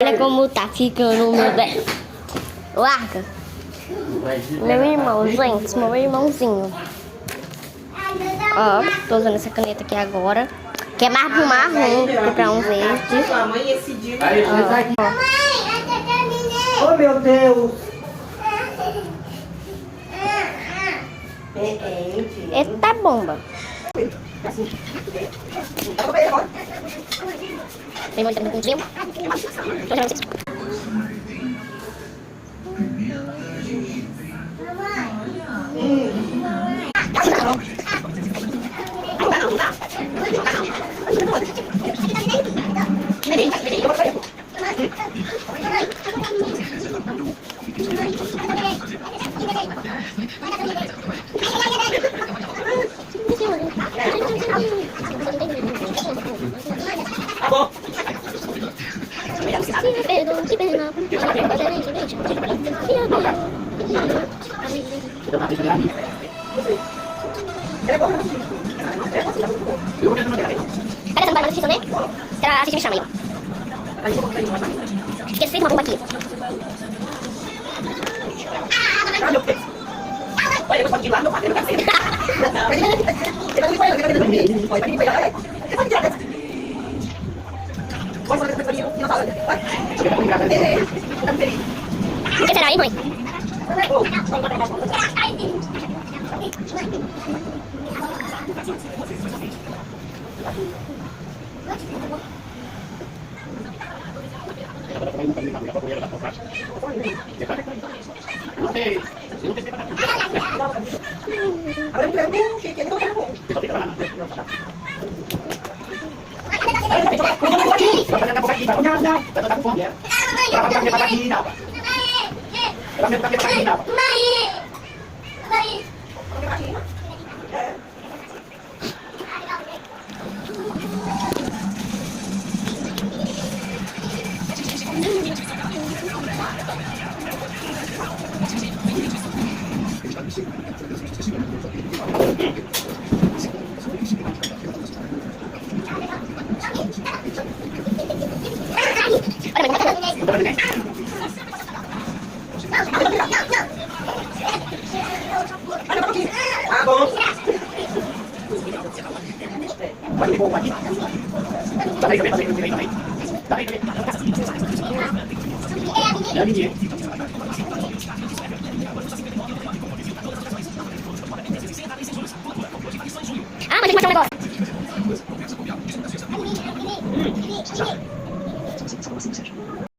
Olha como tá ficando, meu bem. Larga. Meu irmão, gente, meu irmãozinho. Ó, tô usando essa caneta aqui agora. Que é mais pro marrom que pra um verde. Mãe, esse dia. Oh, meu Deus! Eita bomba. Tem muito tempo com frio. Cadê essa barba assistir também? Será assistir me chama aí, ó. Esqueci de uma bomba aqui. Olha, eu pode ir lá, meu pai, eu não quero ser. O que será aí, mãe? Ah, bom. Ah, mas tem que mostrar um negócio.